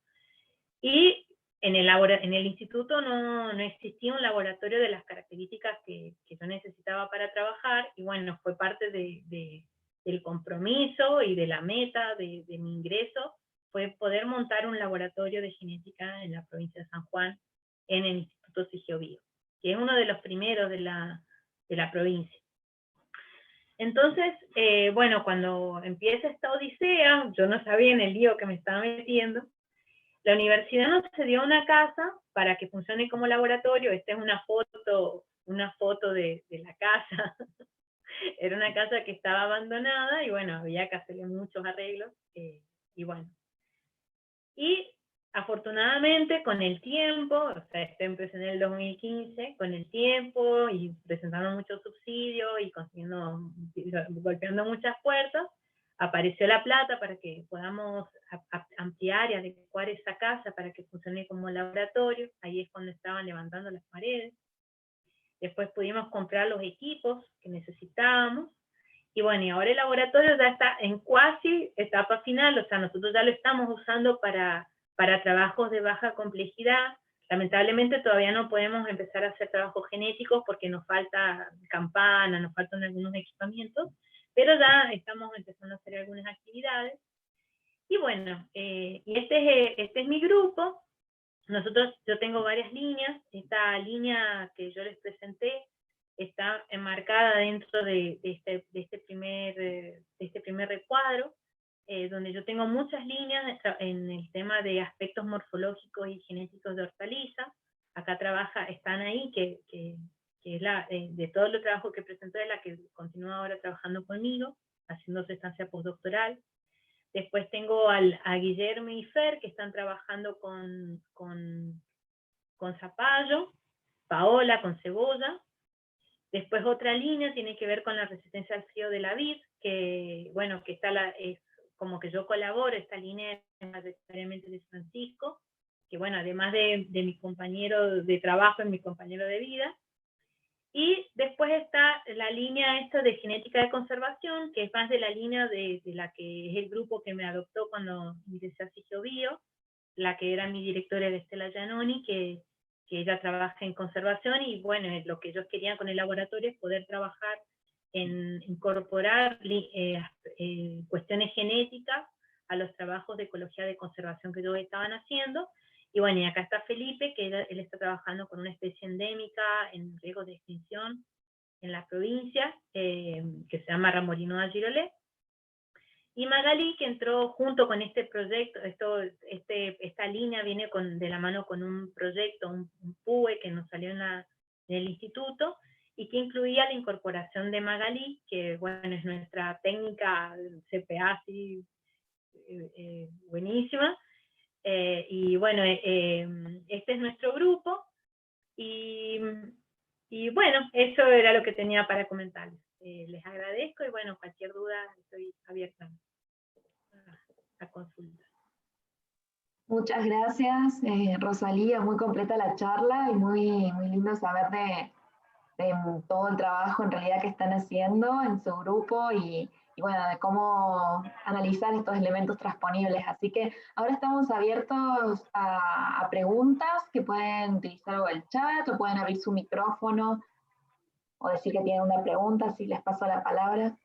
Y en el instituto no existía un laboratorio de las características que yo necesitaba para trabajar, y bueno, fue parte del compromiso y de la meta de mi ingreso, fue poder montar un laboratorio de genética en la provincia de San Juan, en el Instituto Sigeobio, que es uno de los primeros de la provincia. Entonces, bueno, cuando empieza esta odisea, yo no sabía en el lío que me estaba metiendo. La universidad nos cedió una casa para que funcione como laboratorio. Esta es una foto de la casa. Era una casa que estaba abandonada y bueno, había que hacerle muchos arreglos. Y bueno. Y afortunadamente con el tiempo, o sea, esto empecé en el 2015, con el tiempo y presentando muchos subsidios y consiguiendo, golpeando muchas puertas, apareció la plata para que podamos ampliar y adecuar esa casa para que funcione como laboratorio. Ahí es cuando estaban levantando las paredes. Después pudimos comprar los equipos que necesitábamos. Y bueno, y ahora el laboratorio ya está en casi etapa final, o sea, nosotros ya lo estamos usando para trabajos de baja complejidad. Lamentablemente todavía no podemos empezar a hacer trabajos genéticos porque nos falta campana, nos faltan algunos equipamientos, pero ya estamos empezando a hacer algunas actividades. Y bueno, y este es mi grupo. Yo tengo varias líneas. Esta línea que yo les presenté está enmarcada dentro de este primer recuadro, donde yo tengo muchas líneas en el tema de aspectos morfológicos y genéticos de hortalizas. Acá están ahí, que es de todo el trabajo que presenté, es la que continúa ahora trabajando conmigo, haciendo su estancia postdoctoral. Después tengo a Guillermo y Fer, que están trabajando con zapallo, Paola con cebolla. Después otra línea tiene que ver con la resistencia al frío de la vid, que bueno, que es como que yo colaboro, esta línea es mayoritariamente de Francisco, que bueno, además de mi compañero de trabajo, es mi compañero de vida. Y después está la línea esta de genética de conservación, que es más de la línea de la que es el grupo que me adoptó cuando ingresé a Sigeobio, la que era mi directora de Estela Giannoni, que ella trabaja en conservación, y bueno, lo que ellos querían con el laboratorio es poder trabajar en incorporar cuestiones genéticas a los trabajos de ecología de conservación que ellos estaban haciendo. Y bueno, y acá está Felipe, que él está trabajando con una especie endémica en riesgo de extinción en la provincia, que se llama Ramorinoa girolet. Y Magalí, que entró junto con este proyecto, esta línea viene de la mano con un proyecto, un PUE que nos salió en el instituto, y que incluía la incorporación de Magalí, que bueno, es nuestra técnica CPA, así, buenísima. Y bueno, este es nuestro grupo, y bueno, eso era lo que tenía para comentarles. Les agradezco, y bueno, cualquier duda estoy abierta a consulta. Muchas gracias, Rosalía, muy completa la charla y muy lindo saber de todo el trabajo en realidad que están haciendo en su grupo y bueno, de cómo analizar estos elementos transponibles. Así que ahora estamos abiertos a preguntas, que pueden utilizar el chat o pueden abrir su micrófono o decir que tienen una pregunta, si les paso la palabra.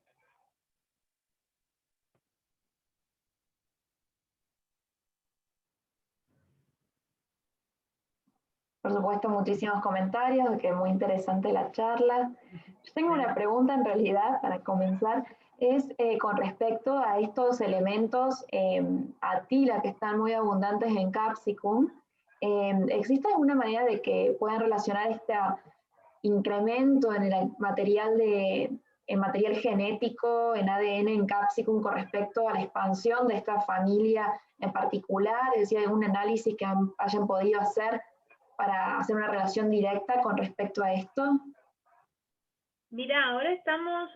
Por supuesto, muchísimos comentarios, que es muy interesante la charla. Yo tengo una pregunta en realidad para comenzar, es con respecto a estos elementos Attila que están muy abundantes en Capsicum. ¿Existe alguna manera de que puedan relacionar este incremento en el material genético, en ADN en Capsicum con respecto a la expansión de esta familia en particular? Es decir, ¿algún análisis que hayan podido hacer para hacer una relación directa con respecto a esto? Mira, ahora estamos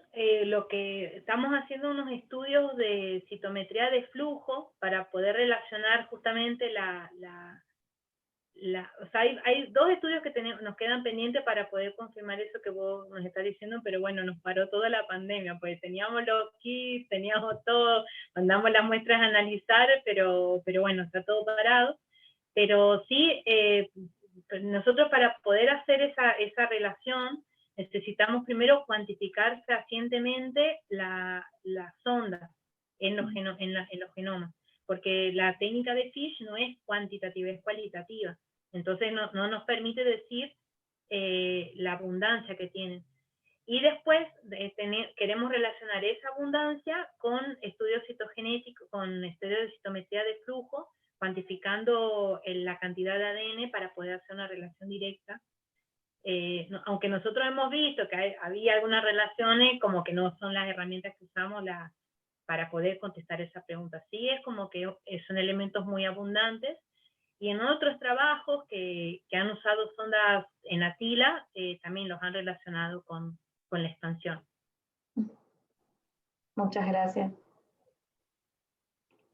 haciendo unos estudios de citometría de flujo para poder relacionar justamente o sea, hay dos estudios que nos quedan pendientes para poder confirmar eso que vos nos estás diciendo, pero bueno, nos paró toda la pandemia, porque teníamos los kits, teníamos todo, mandamos las muestras a analizar, pero bueno, está todo parado. Pero sí, nosotros para poder hacer esa relación necesitamos primero cuantificar fehacientemente las ondas en los genomas, porque la técnica de Fish no es cuantitativa, es cualitativa. Entonces no nos permite decir la abundancia que tienen. Y después queremos relacionar esa abundancia con estudios citogenéticos, con estudios de citometría de flujo, cuantificando la cantidad de ADN para poder hacer una relación directa. Aunque nosotros hemos visto que había algunas relaciones, como que no son las herramientas que usamos para poder contestar esa pregunta. Sí, es como que son elementos muy abundantes. Y en otros trabajos que han usado sondas en Atila, también los han relacionado con la expansión. Muchas gracias.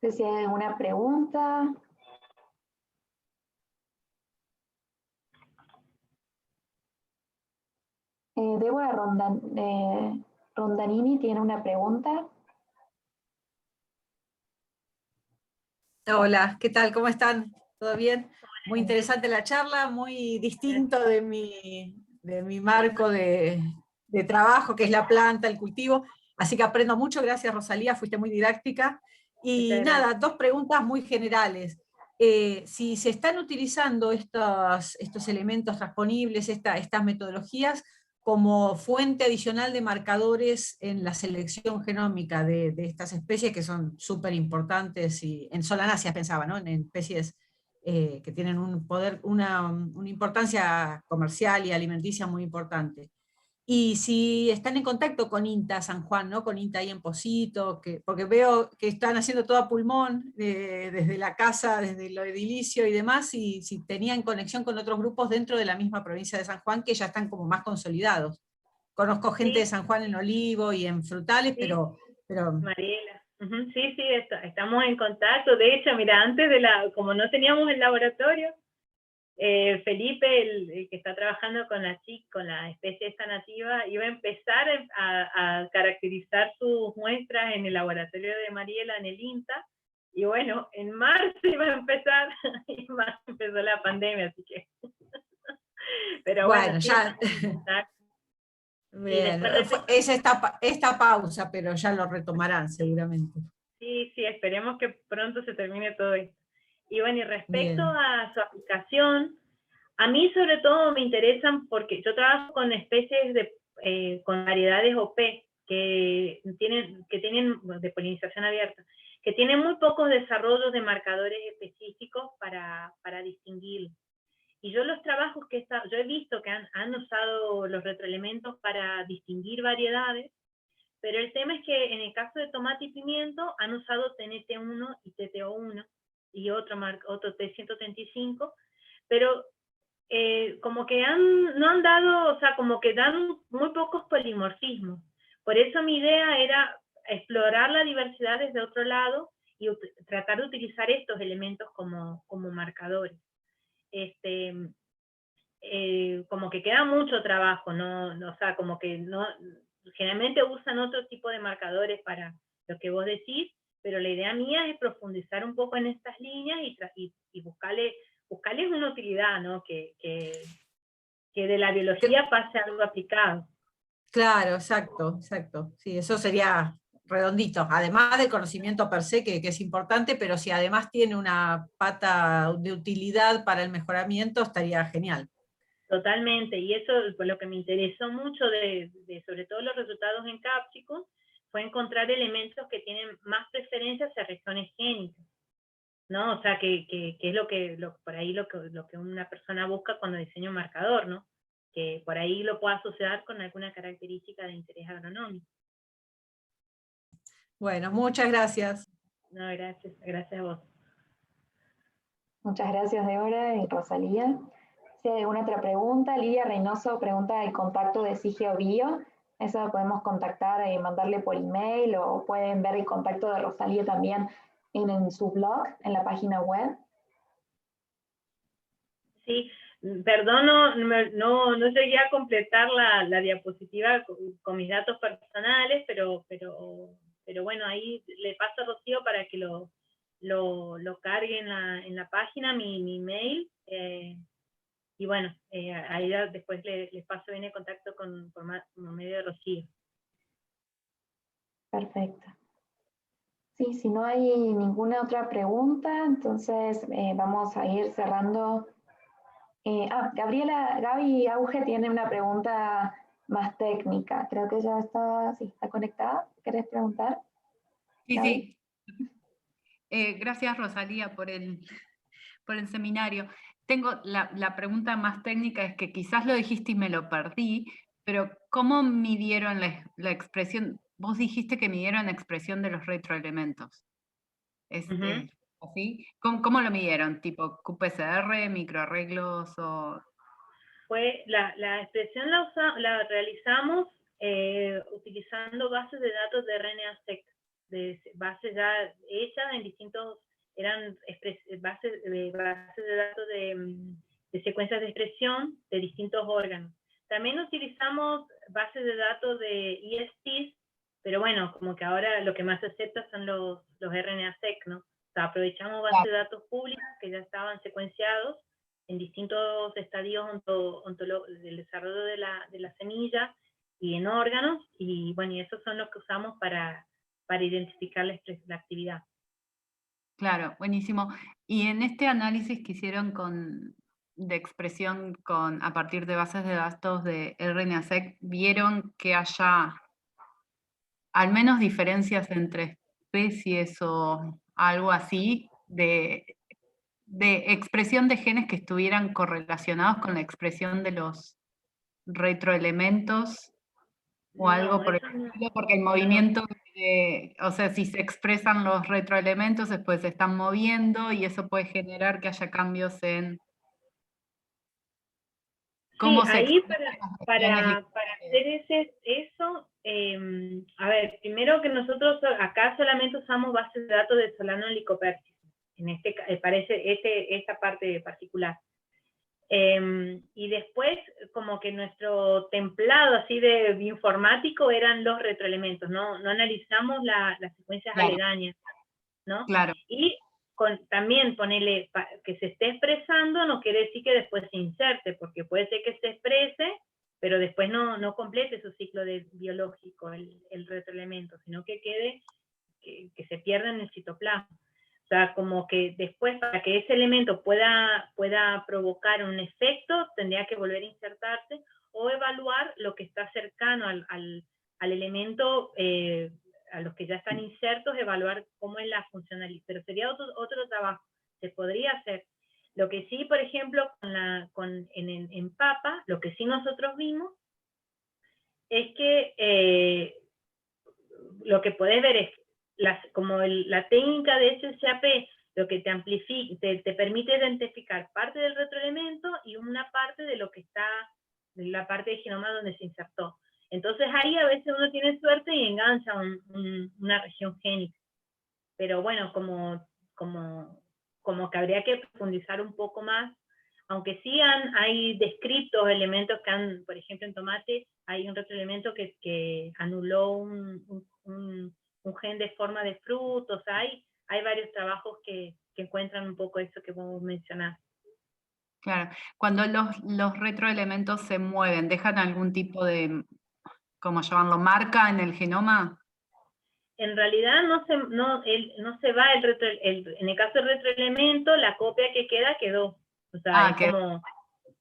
No sé si hay alguna pregunta. Débora Rondanini tiene una pregunta. Hola, ¿qué tal? ¿Cómo están? ¿Todo bien? Muy interesante la charla, muy distinto de mi marco de trabajo, que es la planta, el cultivo. Así que aprendo mucho, gracias Rosalía, fuiste muy didáctica. Y nada, dos preguntas muy generales. Si se están utilizando estos elementos transponibles, estas metodologías, como fuente adicional de marcadores en la selección genómica de estas especies que son súper importantes, y en solanáceas pensaba, ¿no? En especies que tienen un poder, una importancia comercial y alimenticia muy importante. Y si están en contacto con INTA San Juan, ¿no? Con INTA ahí en Posito, porque veo que están haciendo todo a pulmón, desde la casa, desde lo edilicio y demás, y si tenían conexión con otros grupos dentro de la misma provincia de San Juan, que ya están como más consolidados. Conozco gente de San Juan en olivo y en frutales, sí, pero... Mariela. Sí, estamos en contacto. De hecho, mira, antes como no teníamos el laboratorio, Felipe, el que está trabajando con la especie esta nativa, iba a empezar a caracterizar sus muestras en el laboratorio de Mariela, en el INTA, y bueno, en marzo iba a empezar, y en marzo empezó la pandemia, así que... Pero bueno, sí, ya... Bien, es esta pausa, pero ya lo retomarán seguramente. Sí, esperemos que pronto se termine todo esto. Y bueno, y respecto Bien. a su aplicación, a mí sobre todo me interesan porque yo trabajo con especies con variedades OP que tienen de polinización abierta, que tienen muy pocos desarrollos de marcadores específicos para distinguir. Y yo los trabajos yo he visto que han usado los retroelementos para distinguir variedades, pero el tema es que en el caso de tomate y pimiento han usado TNT1 y TTO1 y otro T135, pero como que no han dado, o sea, como que dan muy pocos polimorfismos. Por eso mi idea era explorar la diversidad desde otro lado y tratar de utilizar estos elementos como marcadores. Como que queda mucho trabajo, o sea, como que no, generalmente usan otro tipo de marcadores para lo que vos decís, pero la idea mía es profundizar un poco en estas líneas y buscarles una utilidad, ¿no? Que de la biología pase algo aplicado. Claro, exacto. Sí, eso sería redondito. Además del conocimiento per se, que es importante, pero si además tiene una pata de utilidad para el mejoramiento, estaría genial. Totalmente, y eso fue lo que me interesó mucho de sobre todo los resultados en Capsicum, fue encontrar elementos que tienen más preferencia hacia regiones génicas, ¿no? O sea, que es por ahí lo que una persona busca cuando diseña un marcador, ¿no? Que por ahí lo pueda asociar con alguna característica de interés agronómico. Bueno, muchas gracias. No, gracias a vos. Muchas gracias, Débora y Rosalía. Si hay alguna otra pregunta, Lidia Reynoso pregunta el contacto de Sigeo Bio. Eso lo podemos contactar y mandarle por email, o pueden ver el contacto de Rosalía también en su blog, en la página web. Sí, perdón, no llegué a completar la diapositiva con mis datos personales, pero bueno, ahí le paso a Rocío para que lo lo cargue en la página, mi mail, y bueno, ahí después les paso bien el contacto por medio de Rocío. Perfecto. Sí, si no hay ninguna otra pregunta, entonces vamos a ir cerrando. Gaby Auge tiene una pregunta más técnica. Creo que ya está conectada. ¿Querés preguntar? Sí, Gaby. sí. Gracias, Rosalía, por el seminario. Tengo la pregunta más técnica, es que quizás lo dijiste y me lo perdí, pero ¿cómo midieron la expresión? Vos dijiste que midieron la expresión de los retroelementos. ¿Así? ¿Cómo lo midieron? ¿Tipo QPCR, microarreglos o...? La expresión la realizamos utilizando bases de datos de RNA-seq, de bases ya hechas en distintos, eran bases de datos de secuencias de expresión de distintos órganos. También utilizamos bases de datos de ESTs, pero bueno, como que ahora lo que más se acepta son los RNA-seq, ¿no? O sea, aprovechamos bases de datos públicas que ya estaban secuenciados en distintos estadios del desarrollo de la semilla y en órganos, y bueno, y esos son los que usamos para identificar la actividad. Claro, buenísimo. Y en este análisis que hicieron de expresión a partir de bases de datos de RNA-seq, ¿vieron que haya al menos diferencias entre especies o algo así de expresión de genes que estuvieran correlacionados con la expresión de los retroelementos o algo por el estilo? Porque el movimiento, o sea, si se expresan los retroelementos, después se están moviendo y eso puede generar que haya cambios en cómo se ahí para hacer eso, a ver, primero que nosotros acá solamente usamos bases de datos de Solano Lycoperdis, esta parte particular. Y después, como que nuestro templado así de bioinformático eran los retroelementos, no analizamos las secuencias aledañas, ¿no? Claro. Y también ponerle que se esté expresando no quiere decir que después se inserte, porque puede ser que se exprese, pero después no complete su ciclo biológico, el retroelemento, sino que quede, que se pierda en el citoplasma. O sea, como que después, para que ese elemento pueda provocar un efecto, tendría que volver a insertarse o evaluar lo que está cercano al elemento, a los que ya están insertos, evaluar cómo es la funcionalidad. Pero sería otro trabajo, se podría hacer. Lo que sí, por ejemplo, en papa, lo que sí nosotros vimos es que lo que podés ver es como la técnica de SSAP, lo que te permite identificar parte del retroelemento y una parte de lo que está, de la parte del genoma donde se insertó. Entonces ahí a veces uno tiene suerte y engancha una región génica. Pero bueno, como que habría que profundizar un poco más, aunque sí hay descritos elementos que han, por ejemplo en tomate, hay un retroelemento que anuló un gen de forma de frutos, hay varios trabajos que encuentran un poco eso que vos mencionás. Claro, cuando los retroelementos se mueven, ¿dejan algún tipo de, cómo llamarlo, marca en el genoma? En realidad no se va en el caso del retroelemento, la copia que quedó. O sea,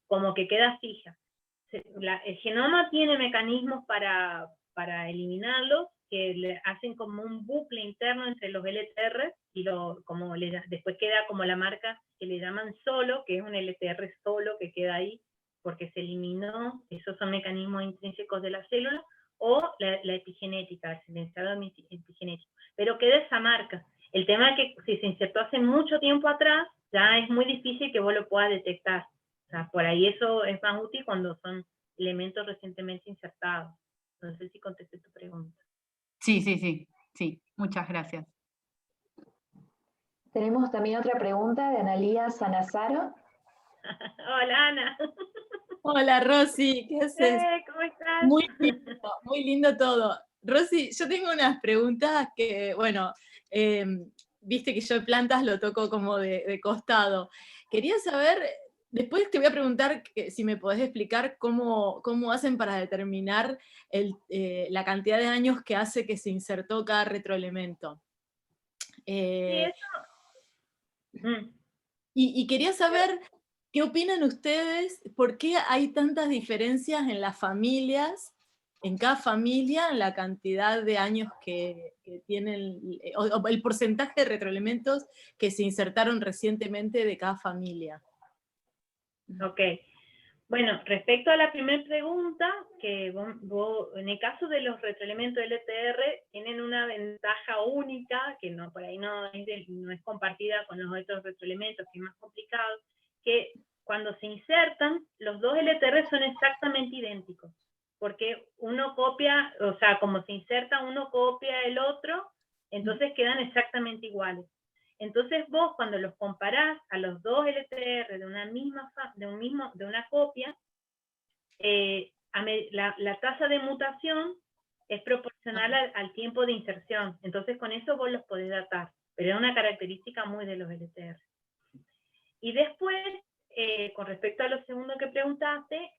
como que queda fija. El genoma tiene mecanismos para eliminarlos, que le hacen como un bucle interno entre los LTR y después queda como la marca que le llaman solo, que es un LTR solo que queda ahí porque se eliminó. Esos son mecanismos intrínsecos de la célula, o la epigenética, el silenciado epigenético. Pero queda esa marca. El tema es que si se insertó hace mucho tiempo atrás, ya es muy difícil que vos lo puedas detectar. O sea, por ahí eso es más útil cuando son elementos recientemente insertados. No sé si contesté tu pregunta. Sí, muchas gracias. Tenemos también otra pregunta de Analía Sanazaro. Hola, Ana. Hola, Rosy, ¿qué haces? ¿Cómo estás? Muy lindo todo. Rosy, yo tengo unas preguntas que, bueno, viste que yo de plantas lo toco como de costado. Quería saber, después te voy a preguntar si me podés explicar cómo hacen para determinar la cantidad de años que hace que se insertó cada retroelemento. Sí, eso. Y quería saber qué opinan ustedes, por qué hay tantas diferencias en las familias, en cada familia, en la cantidad de años que tienen, o el porcentaje de retroelementos que se insertaron recientemente de cada familia. Ok. Bueno, respecto a la primera pregunta, que vos, en el caso de los retroelementos LTR, tienen una ventaja única, que no, por ahí no es compartida con los otros retroelementos, que es más complicado, que cuando se insertan, los dos LTR son exactamente idénticos, porque uno copia, o sea, como se inserta, uno copia el otro, entonces quedan exactamente iguales. Entonces vos, cuando los comparás a los dos LTR de una copia, la tasa de mutación es proporcional al tiempo de inserción. Entonces con eso vos los podés datar, pero es una característica muy de los LTR. Y después, con respecto a lo segundo que preguntaste,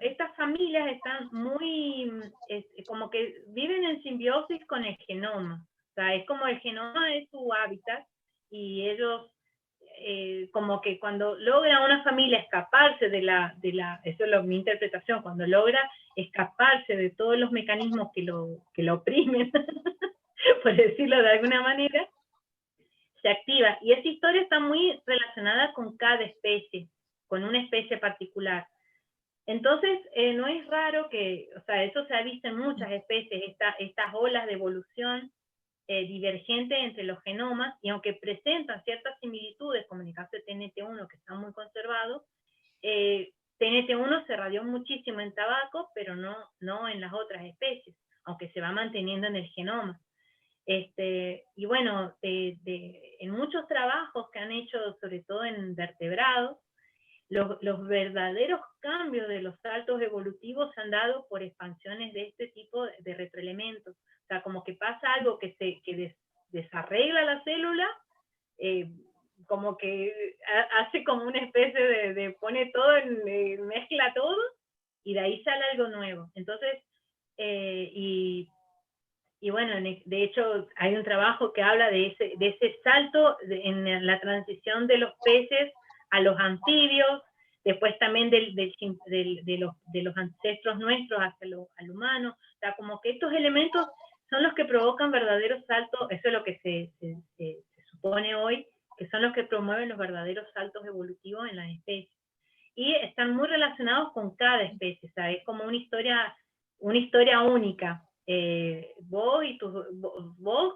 estas familias están muy, como que viven en simbiosis con el genoma. O sea, es como el genoma es su hábitat y ellos, como que cuando logra una familia escaparse eso es mi interpretación, cuando logra escaparse de todos los mecanismos que lo oprimen, por decirlo de alguna manera, se activa. Y esa historia está muy relacionada con cada especie, con una especie particular. Entonces, no es raro que, o sea, eso se ha visto en muchas especies, estas olas de evolución divergente entre los genomas, y aunque presentan ciertas similitudes, como en el caso de TNT1, que está muy conservado, TNT1 se radió muchísimo en tabaco, pero no en las otras especies, aunque se va manteniendo en el genoma. Y bueno, en muchos trabajos que han hecho, sobre todo en vertebrados, los verdaderos cambios de los saltos evolutivos se han dado por expansiones de este tipo de retroelementos. O sea, como que pasa algo que desarregla la célula, como que hace como una especie de pone todo, mezcla todo, y de ahí sale algo nuevo. Entonces, y bueno, de hecho hay un trabajo que habla de ese salto en la transición de los peces a los anfibios, después también de los ancestros nuestros hacia al humano. O sea, como que estos elementos son los que provocan verdaderos saltos, eso es lo que se supone hoy, que son los que promueven los verdaderos saltos evolutivos en las especies. Y están muy relacionados con cada especie, o sea, es como una historia única. Vos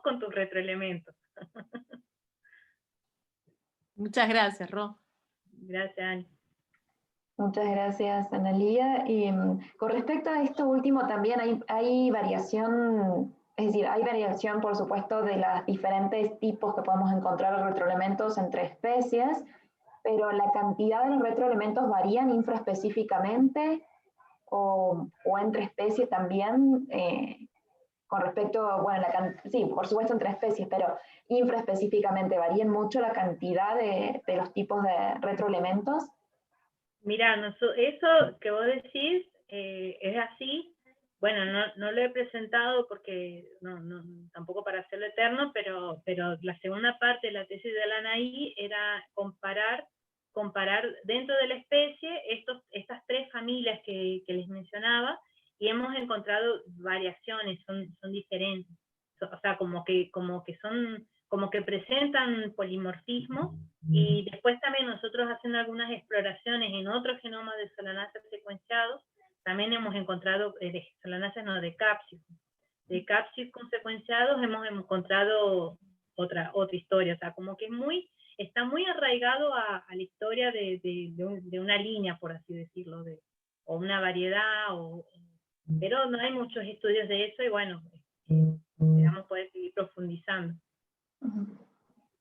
con tus retroelementos. Muchas gracias, Ro. Gracias, Ani. Muchas gracias, Analía. Y con respecto a esto último, también hay variación, es decir, hay variación, por supuesto, de los diferentes tipos que podemos encontrar de retroelementos entre especies, pero la cantidad de los retroelementos varían infraespecíficamente o entre especies también, con respecto, bueno, sí, por supuesto entre especies, pero infraespecíficamente varían mucho la cantidad de los tipos de retroelementos. Mira, eso que vos decís es así. Bueno, no lo he presentado porque tampoco para hacerlo eterno, pero la segunda parte de la tesis de la Anaí era comparar dentro de la especie estas tres familias que les mencionaba, y hemos encontrado variaciones, son diferentes. O sea, como que presentan polimorfismo. Y después también nosotros, haciendo algunas exploraciones en otros genomas de solanáceas secuenciados, también hemos encontrado, de capsicum. De capsicum secuenciados hemos encontrado otra historia. O sea, como que está muy arraigado a la historia de una línea, por así decirlo, o una variedad, pero no hay muchos estudios de eso, y bueno, esperamos poder seguir profundizando.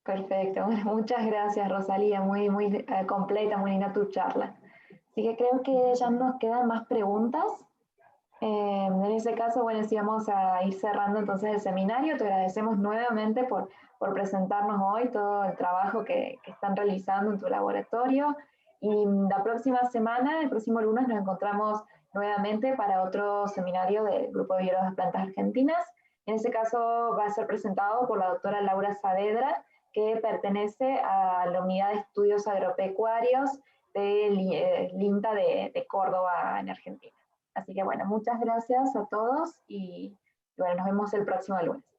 Perfecto, bueno, muchas gracias, Rosalía, muy completa, muy linda tu charla. Así que creo que ya nos quedan más preguntas. En ese caso, bueno, sí vamos a ir cerrando entonces el seminario. Te agradecemos nuevamente por presentarnos hoy todo el trabajo que están realizando en tu laboratorio. Y la próxima semana, el próximo lunes, nos encontramos nuevamente para otro seminario del Grupo de Biólogos de Plantas Argentinas. En ese caso va a ser presentado por la doctora Laura Saavedra, que pertenece a la Unidad de Estudios Agropecuarios del INTA de Córdoba, en Argentina. Así que bueno, muchas gracias a todos y bueno, nos vemos el próximo lunes.